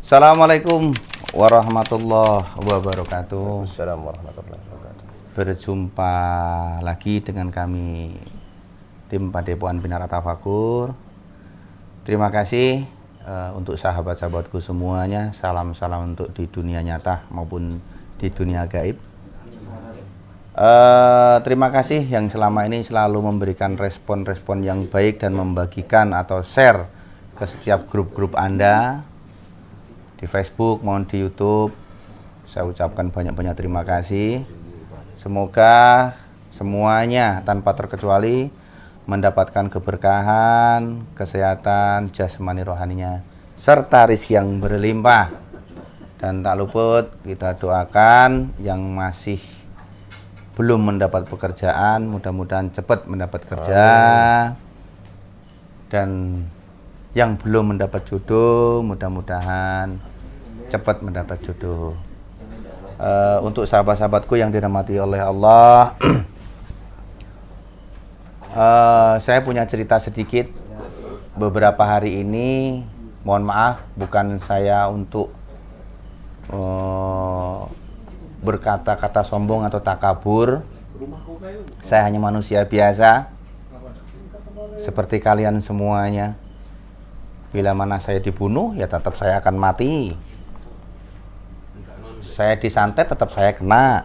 Assalamualaikum warahmatullahi wabarakatuh. Assalamualaikum warahmatullahi wabarakatuh. Berjumpa lagi dengan kami tim Padepokan Pinara Tafakur. Terima kasih untuk sahabat-sahabatku semuanya. Salam-salam untuk di dunia nyata maupun di dunia gaib. Terima kasih yang selama ini selalu memberikan respon-respon yang baik dan membagikan atau share ke setiap grup-grup Anda di Facebook maupun di YouTube. Saya ucapkan banyak-banyak terima kasih. Semoga semuanya tanpa terkecuali mendapatkan keberkahan, kesehatan, jasmani rohaninya, serta rezeki yang berlimpah. Dan tak luput kita doakan yang masih belum mendapat pekerjaan, mudah-mudahan cepat mendapat kerja. Dan yang belum mendapat jodoh, mudah-mudahan cepat mendapat jodoh. Untuk sahabat-sahabatku yang dirahmati oleh Allah, saya punya cerita sedikit. Beberapa hari ini, mohon maaf, bukan saya untuk berkata-kata sombong atau takabur. Saya hanya manusia biasa seperti kalian semuanya. Bila mana saya dibunuh, ya tetap saya akan mati. Saya disantet, tetap saya kena.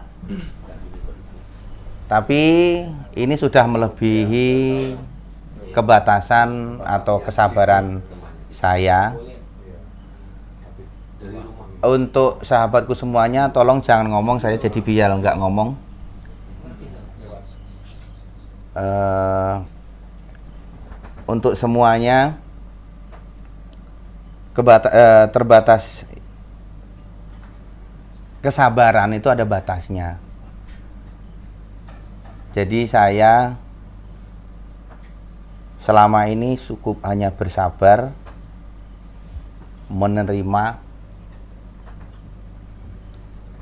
Tapi ini sudah melebihi kebatasan atau kesabaran saya. Untuk sahabatku semuanya, tolong jangan ngomong, saya jadi bial nggak ngomong. Untuk semuanya, terbatas kesabaran itu ada batasnya. Jadi saya selama ini cukup hanya bersabar menerima.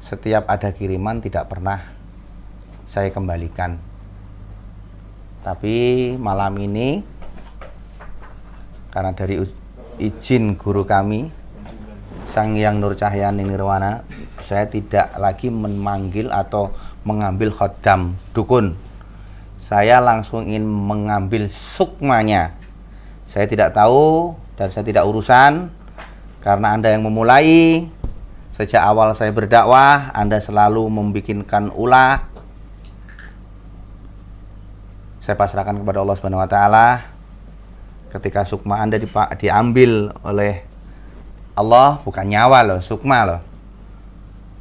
Setiap ada kiriman tidak pernah saya kembalikan. Tapi malam ini karena dari izin guru kami Sang Hyang Nur Cahyani Nirwana, saya tidak lagi memanggil atau mengambil khodam dukun. Saya langsung ingin mengambil sukmanya. Saya tidak tahu dan saya tidak urusan, karena Anda yang memulai. Sejak awal saya berdakwah, Anda selalu membikinkan ulah. Saya pasrahkan kepada Allah Subhanahu wa taala. Ketika sukma Anda diambil oleh Allah, bukan nyawa loh, sukma loh.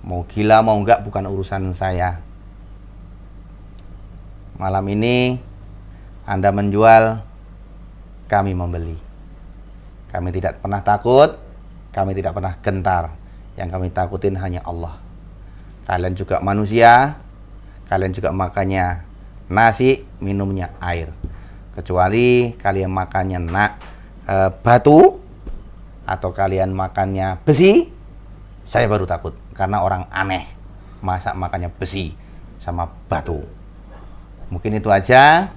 Mau gila mau enggak bukan urusan saya. Malam ini Anda menjual, kami membeli. Kami tidak pernah takut, kami tidak pernah gentar. Yang kami takutin hanya Allah. Kalian juga manusia, kalian juga makannya nasi, minumnya air. Kecuali kalian makannya batu atau kalian makannya besi, saya baru takut. Karena orang aneh masa makannya besi sama batu. Mungkin itu aja.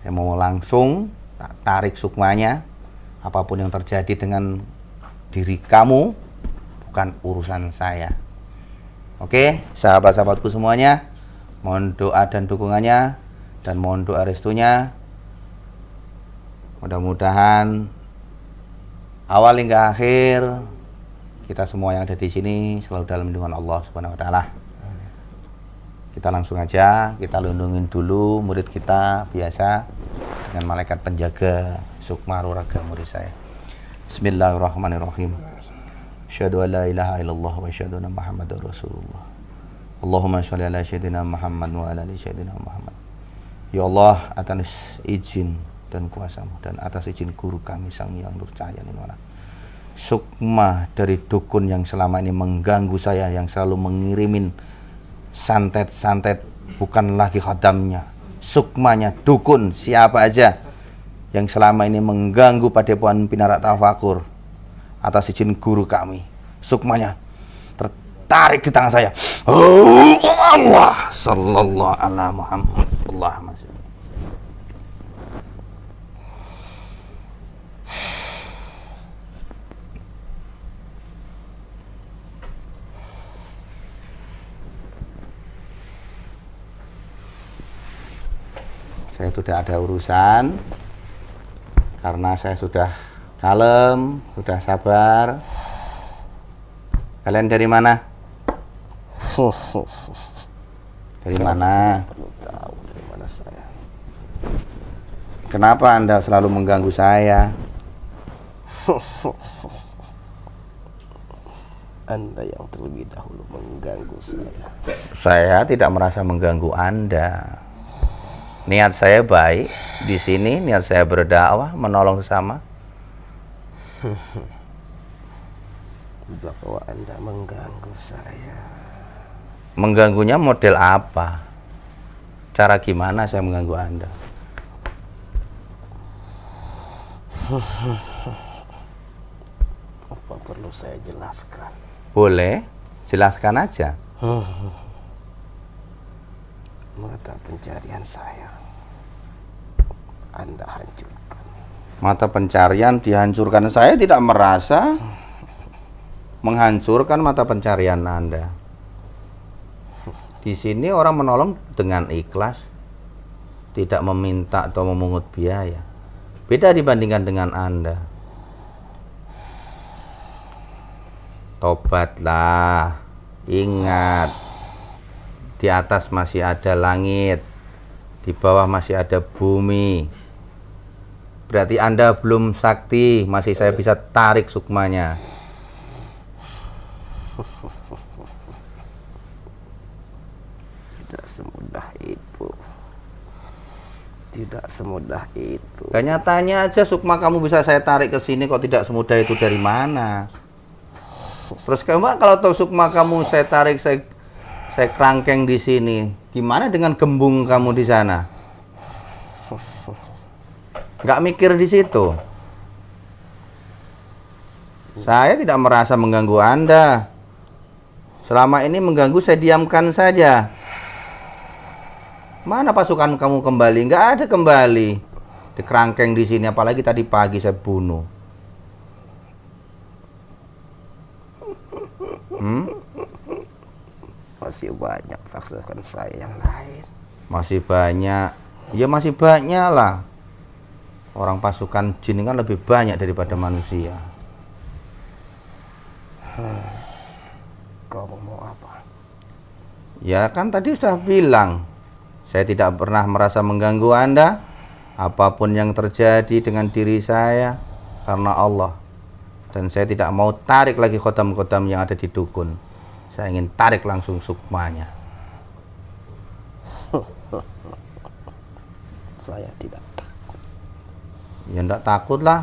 Saya mau langsung tarik sukmanya. Apapun yang terjadi dengan diri kamu bukan urusan saya. Oke, sahabat-sahabatku semuanya, mohon doa dan dukungannya, dan mohon doa restunya. Mudah-mudahan awal hingga akhir kita semua yang ada di sini selalu dalam lindungan Allah Subhanahu wa taala. Kita langsung aja, kita lindungin dulu murid kita biasa dengan malaikat penjaga sukma raga murid saya. Bismillahirrahmanirrahim. Asyhadu an la ilaha illallah wa asyhadu anna Muhammadar Rasulullah. Allahumma sholli ala sayyidina Muhammad wa ala ali sayyidina Muhammad. Ya Allah, atas izin dan kuasa-Mu dan atas izin guru kami Sang Hyang Nur Cahyani Nirwana, sukma dari dukun yang selama ini mengganggu saya, yang selalu mengirimin santet-santet, bukan lagi khadamnya, sukmanya dukun siapa aja yang selama ini mengganggu Padepokan Pinara Tafakur, atas izin guru kami, sukmanya tertarik di tangan saya. Oh Allah, sallallahu ala Muhammad, Allahumma sholli. Saya sudah ada urusan. Karena saya sudah kalem, sudah sabar. Kalian dari mana? Dari mana? Perlu tahu dari mana saya. Kenapa Anda selalu mengganggu saya? Anda yang terlebih dahulu mengganggu saya. Saya tidak merasa mengganggu Anda. Niat saya baik di sini, niat saya berdakwah, menolong sesama. Bahwa Anda mengganggu saya. Mengganggunya model apa? Cara gimana saya mengganggu Anda? Apa perlu saya jelaskan? Boleh, jelaskan aja. Mata pencarian saya Anda hancurkan. Mata pencarian dihancurkan. Saya tidak merasa menghancurkan mata pencarian Anda. Di sini orang menolong dengan ikhlas, tidak meminta atau memungut biaya. Beda dibandingkan dengan Anda. Tobatlah, ingat, di atas masih ada langit, di bawah masih ada bumi. Berarti Anda belum sakti, masih saya bisa tarik sukmanya. Tidak semudah itu. Tidak semudah itu. Tanya-tanya aja sukma kamu bisa saya tarik ke sini kok tidak semudah itu dari mana? Terus kamu kalau tahu sukma kamu saya tarik, saya kerangkeng di sini, gimana dengan gembung kamu di sana? Nggak mikir di situ. Saya tidak merasa mengganggu Anda. Selama ini mengganggu saya diamkan saja. Mana pasukan kamu kembali? Nggak ada kembali. Dikerangkeng di sini, apalagi tadi pagi saya bunuh. Masih banyak pasukan saya yang lain. Masih banyak. Ya masih banyak lah. Orang pasukan jin kan lebih banyak daripada manusia. Kamu mau apa? Ya kan tadi sudah bilang, saya tidak pernah merasa mengganggu Anda. Apapun yang terjadi dengan diri saya karena Allah. Dan saya tidak mau tarik lagi khotam-khotam yang ada di dukun. Saya ingin tarik langsung sukmanya. Saya tidak takut. Ya enggak takut lah.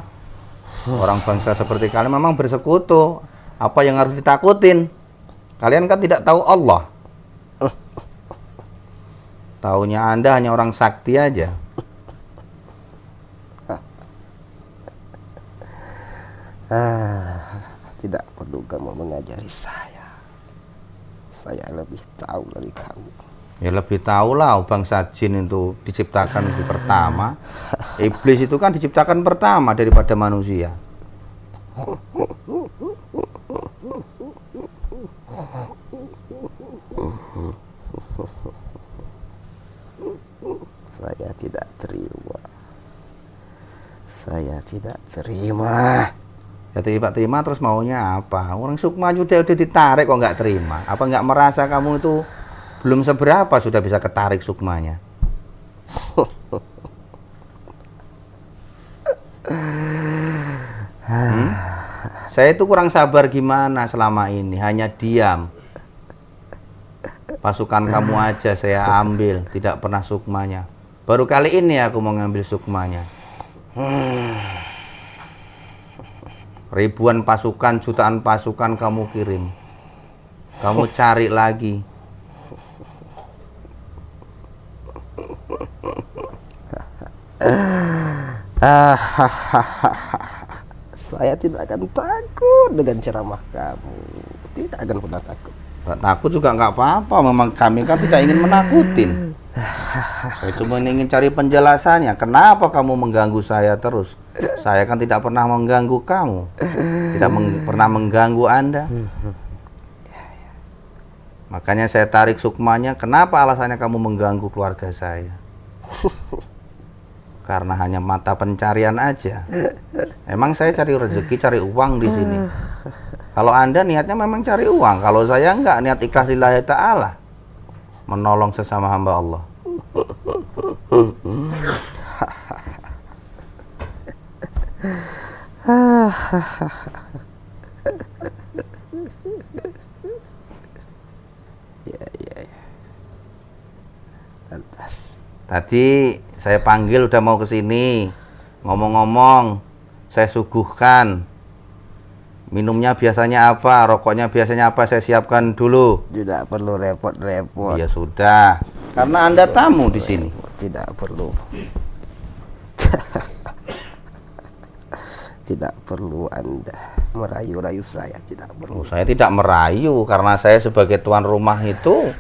Orang bangsa seperti kalian memang bersekutu. Apa yang harus ditakutin? Kalian kan tidak tahu Allah. Taunya Anda hanya orang sakti aja. Tidak perlu kamu mengajari saya. Saya lebih tahu dari kamu. Ya lebih tahu lah, bangsa jin itu diciptakan di pertama. Iblis itu kan diciptakan pertama daripada manusia. Saya tidak terima. Saya tidak terima. Ya terima terus maunya apa? Orang sukma udah ditarik kok nggak terima. Apa nggak merasa kamu itu belum seberapa sudah bisa ketarik sukmanya? Saya itu kurang sabar gimana selama ini, hanya diam. Pasukan kamu aja saya ambil, tidak pernah sukmanya. Baru kali ini aku mau ngambil sukmanya. Ribuan pasukan, jutaan pasukan kamu kirim. Kamu cari lagi. Saya tidak akan takut dengan ceramah kamu. Tidak akan pernah takut. Gak takut juga nggak apa-apa. Memang kami kan tidak ingin menakutin. Saya cuma ingin cari penjelasannya. Kenapa kamu mengganggu saya terus? Saya kan tidak pernah mengganggu kamu. Tidak pernah mengganggu Anda. Makanya saya tarik sukmanya. Kenapa alasannya kamu mengganggu keluarga saya? karena hanya mata pencarian aja. Emang saya cari rezeki, cari uang di sini. Kalau Anda niatnya memang cari uang, kalau saya enggak, niat ikhlas lillahi ta'ala, menolong sesama hamba Allah. Ya. Lantas. Tadi saya panggil udah mau ke sini. Ngomong-ngomong, saya suguhkan. Minumnya biasanya apa, rokoknya biasanya apa, saya siapkan dulu. Tidak perlu repot-repot. Ya sudah, karena Anda tamu di sini. Tidak perlu. Tidak perlu Anda merayu-rayu saya, tidak perlu. Saya tidak merayu, karena saya sebagai tuan rumah itu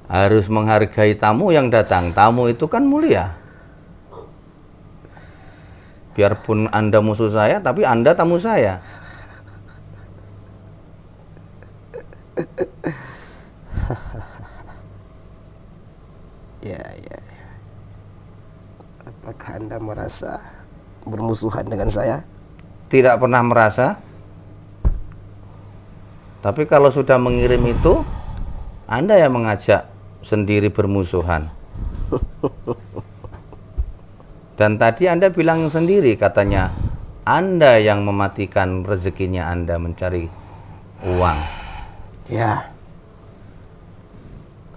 harus menghargai tamu yang datang. Tamu itu kan mulia. Biarpun Anda musuh saya, tapi Anda tamu saya. Ya. Apakah Anda merasa bermusuhan dengan saya? Tidak pernah merasa. Tapi kalau sudah mengirim itu, Anda yang mengajak sendiri bermusuhan. Dan tadi Anda bilang sendiri, katanya Anda yang mematikan rezekinya Anda mencari uang. Ya.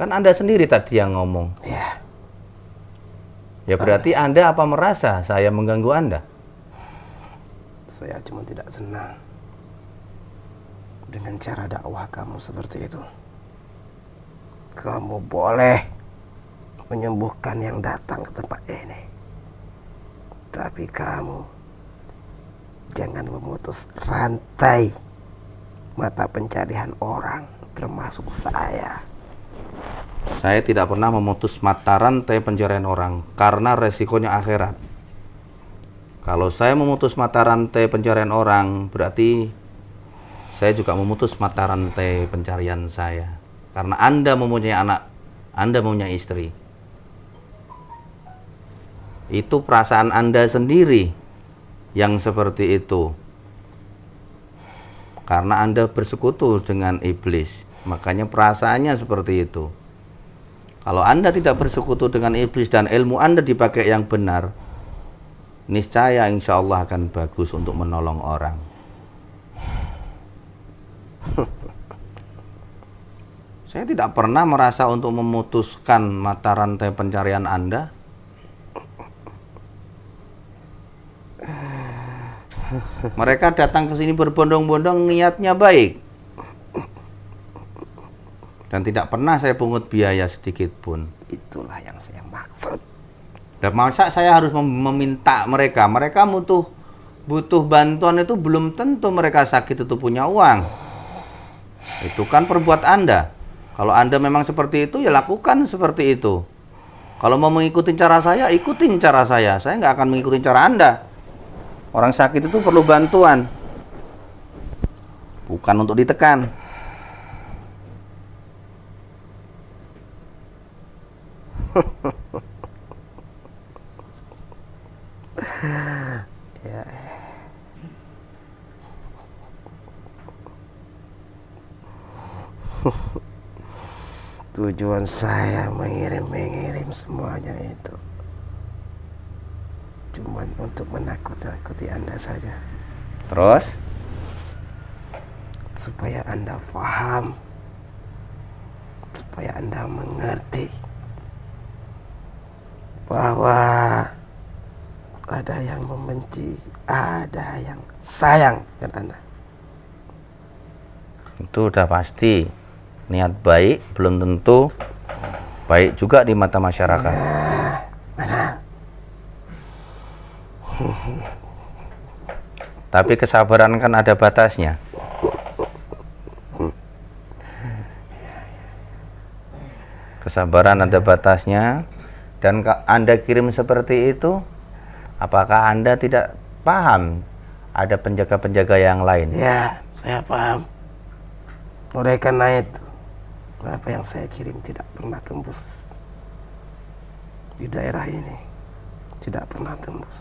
Kan Anda sendiri tadi yang ngomong. Ya. Ya berarti Anda apa merasa saya mengganggu Anda? Saya cuma tidak senang dengan cara dakwah kamu seperti itu. Kamu boleh menyembuhkan yang datang ke tempat ini, tapi kamu jangan memutus rantai mata pencarian orang, termasuk saya. Saya tidak pernah memutus mata rantai pencarian orang, karena resikonya akhirat. Kalau saya memutus mata rantai pencarian orang, berarti saya juga memutus mata rantai pencarian saya. Karena Anda mempunyai anak, Anda mempunyai istri. Itu perasaan Anda sendiri yang seperti itu. Karena Anda bersekutu dengan iblis, makanya perasaannya seperti itu. Kalau Anda tidak bersekutu dengan iblis dan ilmu Anda dipakai yang benar, niscaya insya Allah akan bagus untuk menolong orang. Saya tidak pernah merasa untuk memutuskan mata rantai pencarian Anda. Mereka datang ke sini berbondong-bondong, niatnya baik. Dan tidak pernah saya pungut biaya sedikit pun. Itulah yang saya maksud. Dan masa saya harus meminta mereka? Mereka butuh bantuan itu belum tentu mereka sakit itu punya uang. Itu kan perbuat Anda. Kalau Anda memang seperti itu, ya lakukan seperti itu. Kalau mau mengikuti cara saya, ikutin cara saya. Saya nggak akan mengikuti cara Anda. Orang sakit itu perlu bantuan, bukan untuk ditekan. Ya. Tujuan saya mengirim semuanya itu cuma untuk menakut-nakuti Anda saja. Terus? Supaya Anda paham, supaya Anda mengerti bahwa ada yang membenci, ada yang sayang dengan Anda. Itu udah pasti. Niat baik belum tentu baik juga di mata masyarakat. Mana? Tapi kesabaran kan ada batasnya. Kesabaran ada batasnya. Dan Anda kirim seperti itu, apakah Anda tidak paham ada penjaga-penjaga yang lain? Ya, saya paham. Oleh karena itu, apa yang saya kirim tidak pernah tembus di daerah ini. tidak pernah tembus.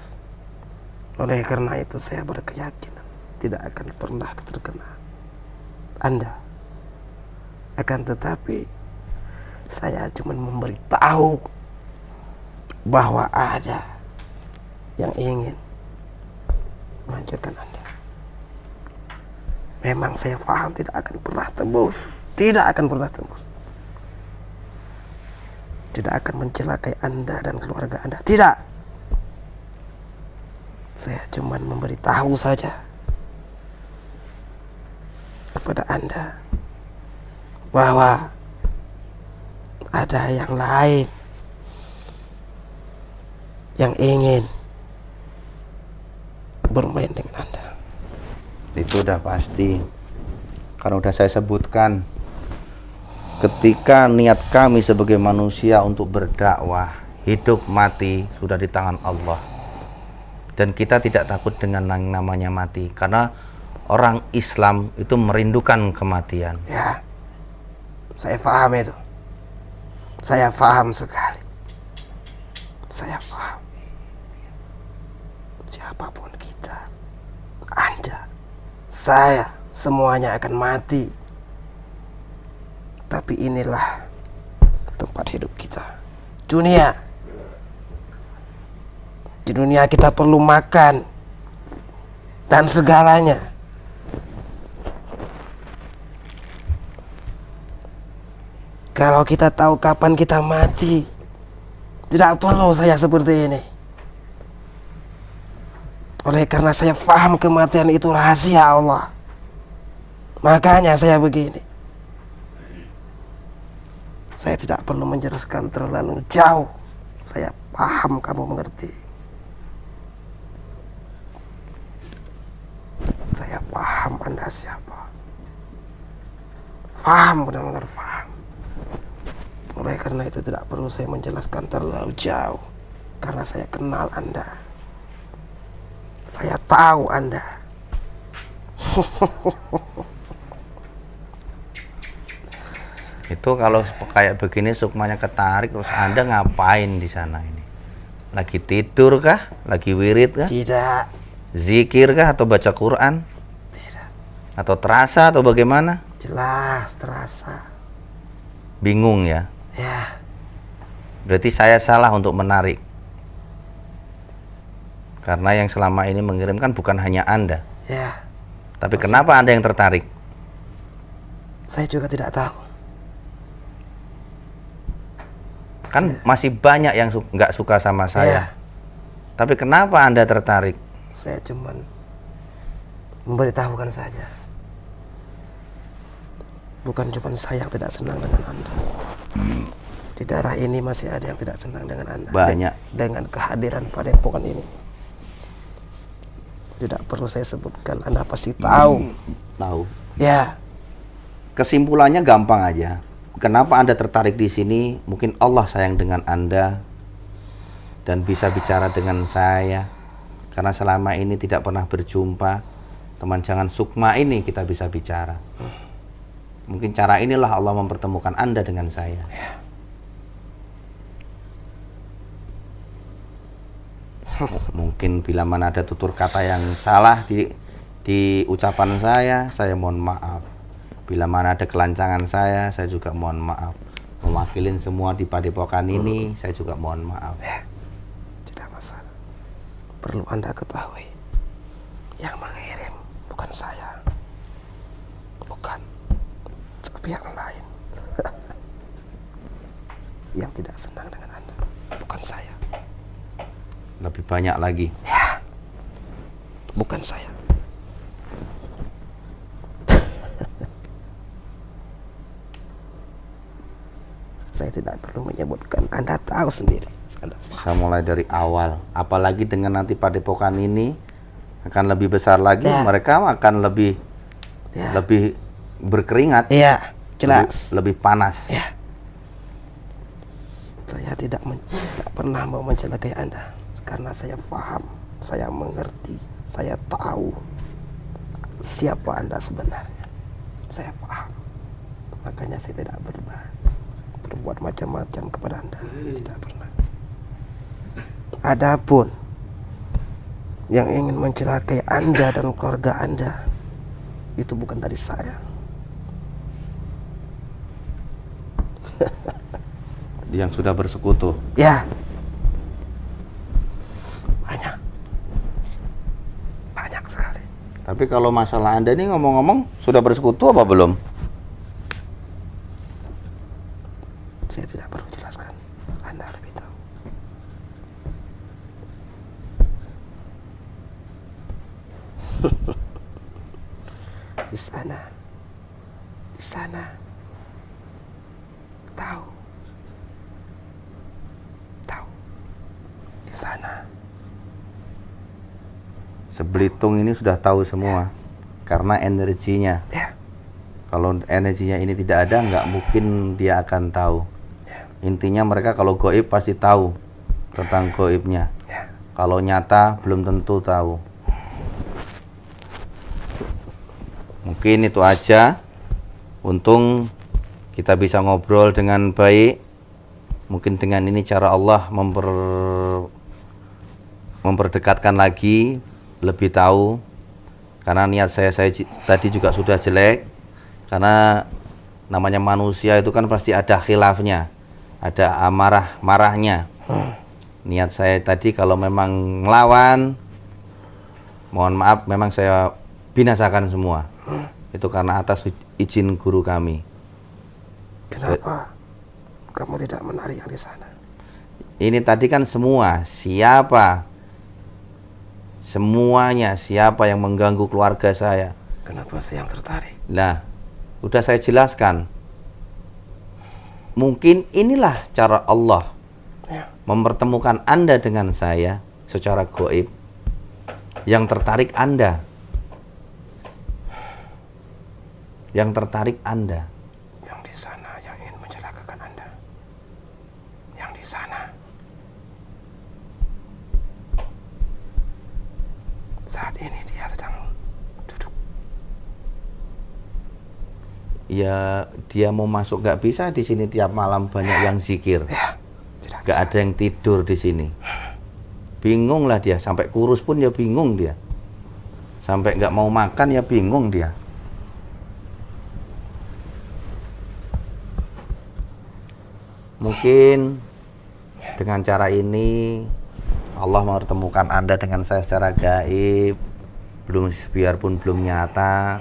Oleh karena itu saya berkeyakinan tidak akan pernah terkena Anda. Akan tetapi saya cuma memberitahu bahwa ada yang ingin menghancurkan Anda. Memang saya paham tidak akan pernah tembus, tidak akan pernah tembus, tidak akan mencelakai Anda dan keluarga Anda, tidak. Saya cuma memberitahu saja kepada Anda bahwa ada yang lain yang ingin bermain dengan Anda. Itu udah pasti. Karena udah saya sebutkan, ketika niat kami sebagai manusia untuk berdakwah, hidup mati sudah di tangan Allah. Dan kita tidak takut dengan yang namanya mati, karena orang Islam itu merindukan kematian. Ya, saya paham itu. Saya paham sekali. Saya paham. Siapapun kita, Anda, saya, semuanya akan mati. Tapi inilah tempat hidup kita, dunia. Di dunia kita perlu makan dan segalanya. Kalau kita tahu kapan kita mati, tidak perlu saya seperti ini. Oleh karena saya paham kematian itu rahasia Allah, makanya saya begini. Saya tidak perlu menjelaskan terlalu jauh. Saya paham kamu mengerti. Saya paham Anda siapa. Paham, benar-benar paham. Oleh karena itu tidak perlu saya menjelaskan terlalu jauh, karena saya kenal Anda. Saya tahu Anda. Itu kalau kayak begini sukmanya ketarik, terus Anda ngapain di sana ini? Lagi tidur kah? Lagi wirid kah? Tidak. Zikir kah atau baca Quran? Tidak. Atau terasa atau bagaimana? Jelas terasa. Bingung ya? Ya. Berarti saya salah untuk menarik. Karena yang selama ini mengirimkan bukan hanya Anda. Ya. Tapi kenapa Anda yang tertarik? Saya juga tidak tahu. Kan masih banyak yang nggak suka sama saya. Ya. Tapi kenapa Anda tertarik? Saya cuman memberitahukan saja. Bukan cuma saya yang tidak senang dengan Anda. Di daerah ini masih ada yang tidak senang dengan Anda. Banyak. Dengan kehadiran Padepokan ini. Tidak perlu saya sebutkan, Anda pasti tahu. Tahu. Ya. Kesimpulannya gampang aja. Kenapa Anda tertarik di sini? Mungkin Allah sayang dengan Anda dan bisa bicara dengan saya. Karena selama ini tidak pernah berjumpa. Teman jangan sukma ini kita bisa bicara. Mungkin cara inilah Allah mempertemukan Anda dengan saya. Mungkin bila mana ada tutur kata yang salah di ucapan saya mohon maaf. Bila mana ada kelancangan saya juga mohon maaf. Mewakilin semua di Padepokan ini, saya juga mohon maaf. Tidak masalah. Perlu Anda ketahui, yang mengirim bukan saya, bukan, tapi yang lain. Yang tidak senang dengan Anda bukan saya. Lebih banyak lagi. Ya, bukan saya. Saya tidak perlu menyebutkan, Anda tahu sendiri. Saya mulai dari awal, apalagi dengan nanti Padepokan ini akan lebih besar lagi, mereka akan lebih berkeringat, jelas, lebih panas. Saya tidak pernah mau mencelakai Anda, karena saya paham, saya mengerti, saya tahu siapa Anda sebenarnya. Saya paham, makanya saya tidak berbuat macam-macam kepada Anda, tidak pernah. Adapun yang ingin mencelakai Anda dan keluarga Anda, itu bukan dari saya. Yang sudah bersekutu. Ya, banyak, banyak sekali. Tapi kalau masalah Anda ini ngomong-ngomong sudah bersekutu apa belum? Saya tidak perlu jelaskan, Anda lebih tahu. Di sana, tahu, di sana. Sebelitung ini sudah tahu semua, karena energinya. Ya, Kalau energinya ini tidak ada, nggak mungkin dia akan tahu. Intinya mereka kalau goib pasti tahu tentang goibnya. ya. Kalau nyata belum tentu tahu. Mungkin itu aja. Untung kita bisa ngobrol dengan baik. Mungkin dengan ini cara Allah memperdekatkan lagi, lebih tahu. Karena niat saya tadi juga sudah jelek. Karena namanya manusia itu kan pasti ada khilafnya, ada marahnya. Niat saya tadi kalau memang ngelawan, mohon maaf, memang saya binasakan semua. Itu karena atas izin guru kami. Kenapa kamu tidak menari yang di sana? Ini tadi kan semua, semuanya siapa yang mengganggu keluarga saya. Kenapa saya yang tertarik? Nah, udah saya jelaskan. Mungkin inilah cara Allah Ya. mempertemukan Anda dengan saya secara gaib. Yang tertarik Anda. Yang tertarik Anda. Yang di sana yang ingin mencelakakan Anda. Yang di sana. Saat ini dia sedang duduk. Ya, dia mau masuk nggak bisa di sini, tiap malam banyak yang zikir. Ya, tidak Nggak ada yang tidur di sini. Bingung lah dia, sampai kurus pun ya bingung dia. Sampai nggak mau makan ya bingung dia. Mungkin dengan cara ini Allah mempertemukan Anda dengan saya secara gaib, biarpun belum nyata.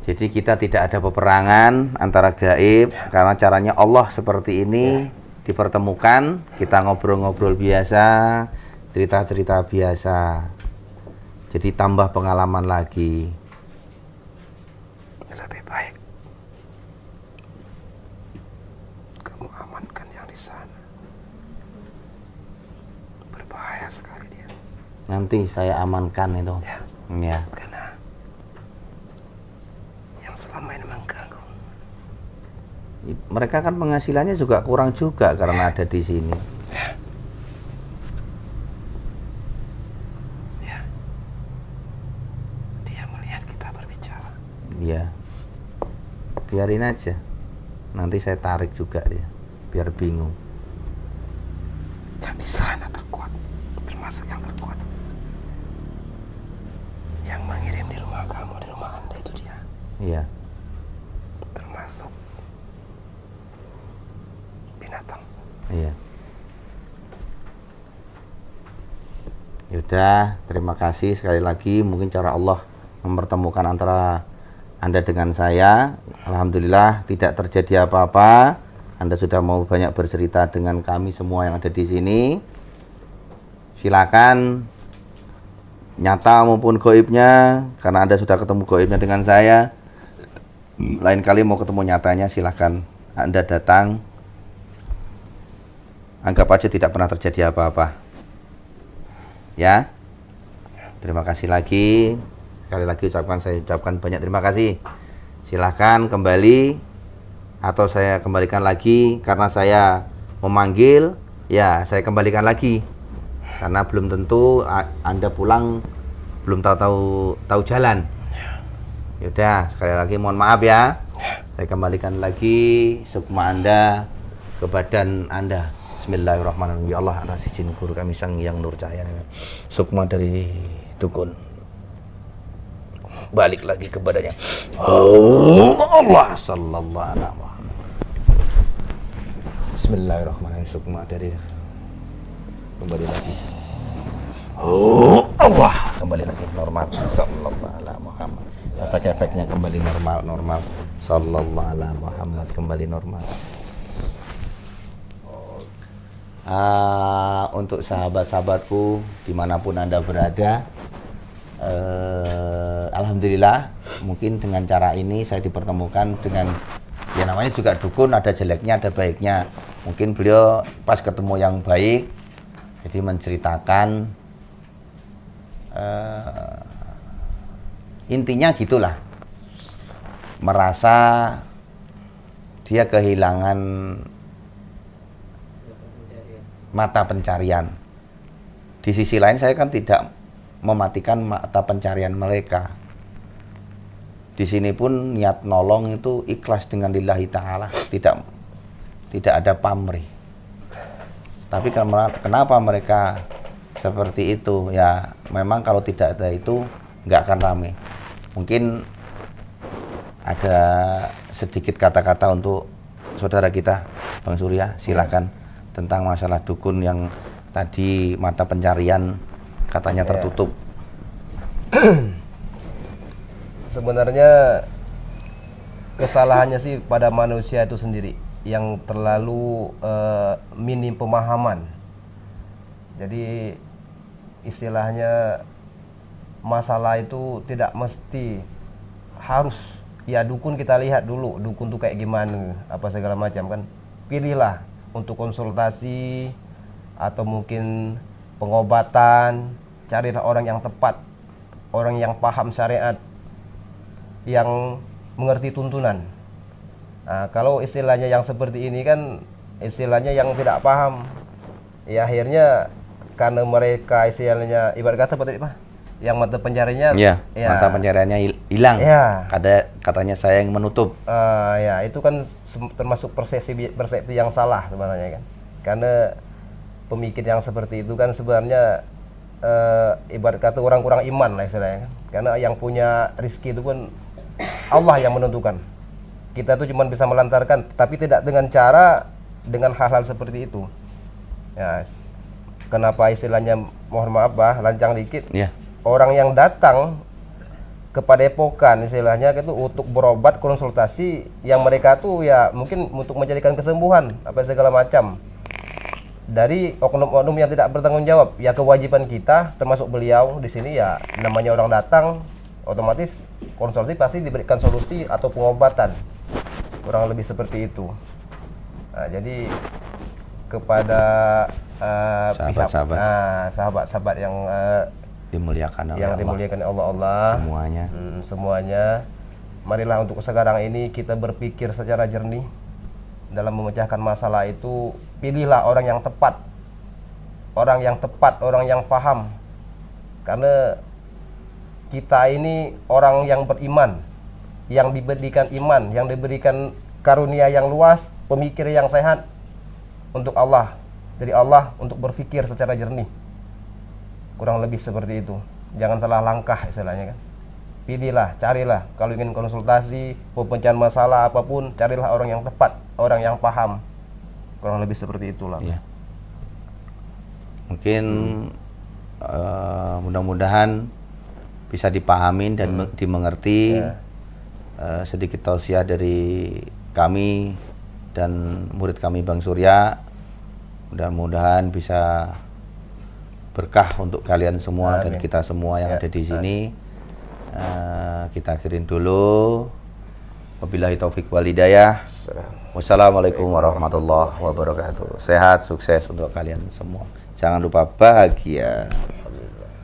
Jadi kita tidak ada peperangan antara gaib, karena caranya Allah seperti ini, dipertemukan, kita ngobrol-ngobrol biasa, cerita-cerita biasa. Jadi tambah pengalaman lagi. lebih baik kamu amankan yang di sana. Berbahaya sekali dia. Nanti saya amankan itu. Ya, Ya. karena yang selama ini mengganggu. Mereka kan penghasilannya juga kurang juga karena ada di sini. Ya, dia melihat kita berbicara. Iya. Biarin aja. Nanti saya tarik juga dia, biar bingung. Dan di sana terkuat, termasuk yang terkuat. Yang mengirim di rumah kamu, di rumah Anda itu dia. Iya. Termasuk binatang. Iya. Yaudah, terima kasih sekali lagi. Mungkin cara Allah mempertemukan antara Anda dengan saya. Alhamdulillah tidak terjadi apa-apa. Anda sudah mau banyak bercerita dengan kami semua yang ada di sini. Silakan, nyata maupun gaibnya, karena Anda sudah ketemu gaibnya dengan saya. Lain kali mau ketemu nyatanya, silakan Anda datang. Anggap aja tidak pernah terjadi apa-apa. Ya. Terima kasih lagi. Sekali lagi saya ucapkan banyak terima kasih. Silahkan kembali, atau saya kembalikan lagi karena saya memanggil. Ya, saya kembalikan lagi karena belum tentu Anda pulang belum tahu jalan. Yaudah, sekali lagi mohon maaf ya. Saya kembalikan lagi sukma Anda ke badan Anda. Bismillahirrahmanirrahim. Ya Allah, atas izin guru kami Sang Hyang Nur Cahaya, sukma dari dukun balik lagi kepadanya. Allah sallallahu alaihi wasallam. Bismillahirrahmanirrahim. Sukma dari kembali lagi. Allah kembali lagi normal. Sallallahu alaihi Muhammad. Efek-efeknya kembali normal. Sallallahu alaihi Muhammad, kembali normal. Untuk sahabat-sahabatku dimanapun Anda berada, alhamdulillah mungkin dengan cara ini saya dipertemukan dengan, ya namanya juga dukun, ada jeleknya ada baiknya. Mungkin beliau pas ketemu yang baik, jadi menceritakan intinya gitulah, merasa dia kehilangan mata pencarian. Di sisi lain saya kan tidak mematikan mata pencarian mereka. Di sini pun niat nolong itu ikhlas dengan lillahi ta'ala, tidak ada pamrih. Tapi kenapa mereka seperti itu? Ya memang kalau tidak ada itu nggak akan rame. Mungkin ada sedikit kata-kata untuk saudara kita Bang Surya, silakan, tentang masalah dukun yang tadi mata pencarian katanya tertutup. Sebenarnya kesalahannya sih pada manusia itu sendiri yang terlalu minim pemahaman. Jadi istilahnya masalah itu tidak mesti harus ya dukun, kita lihat dulu dukun tuh kayak gimana apa segala macam kan. Pilihlah untuk konsultasi atau mungkin pengobatan, carilah orang yang tepat, orang yang paham syariat, yang mengerti tuntunan. Nah, kalau istilahnya yang seperti ini kan istilahnya yang tidak paham, ya akhirnya karena mereka istilahnya ibarat kata apa tadi Pak? Yang mata pencariannya, ya, mata pencariannya hilang. Ya. Katanya saya yang menutup. Ya itu kan termasuk persepsi yang salah sebenarnya kan. Karena pemikir yang seperti itu kan sebenarnya ibarat kata orang kurang iman lah istilahnya kan. Karena yang punya rezeki itu pun Allah yang menentukan. Kita tuh cuma bisa melantarkan, tapi tidak dengan hal-hal seperti itu. Ya, kenapa istilahnya mohon maaf Bah, lancang dikit. Ya. Orang yang datang kepada epokan istilahnya itu untuk berobat konsultasi, yang mereka tuh ya mungkin untuk mencarikan kesembuhan apa segala macam dari oknum-oknum yang tidak bertanggung jawab. Ya kewajiban kita termasuk beliau di sini ya namanya orang datang otomatis konsultasi pasti diberikan solusi atau pengobatan, kurang lebih seperti itu. Nah, jadi kepada sahabat-sahabat yang dimuliakan oleh Allah semuanya, marilah untuk sekarang ini kita berpikir secara jernih dalam memecahkan masalah itu. Pilihlah orang yang tepat, orang yang paham, karena kita ini orang yang beriman, yang diberikan iman, yang diberikan karunia yang luas, pemikir yang sehat untuk Allah, dari Allah untuk berpikir secara jernih. Kurang lebih seperti itu. Jangan salah langkah istilahnya kan. Pilihlah, carilah kalau ingin konsultasi, pemecahan masalah apapun, carilah orang yang tepat, orang yang paham. Kurang lebih seperti itulah. Ya. Mungkin mudah-mudahan bisa dipahamin dan dimengerti. Ya. Sedikit tausiah dari kami dan murid kami Bang Surya. Mudah-mudahan bisa berkah untuk kalian semua. Amin. Dan kita semua yang ada di sini. Kita akhirin dulu. Wabillahi taufik wal hidayah. Wassalamualaikum warahmatullahi wabarakatuh. Sehat, sukses untuk kalian semua. Jangan lupa bahagia.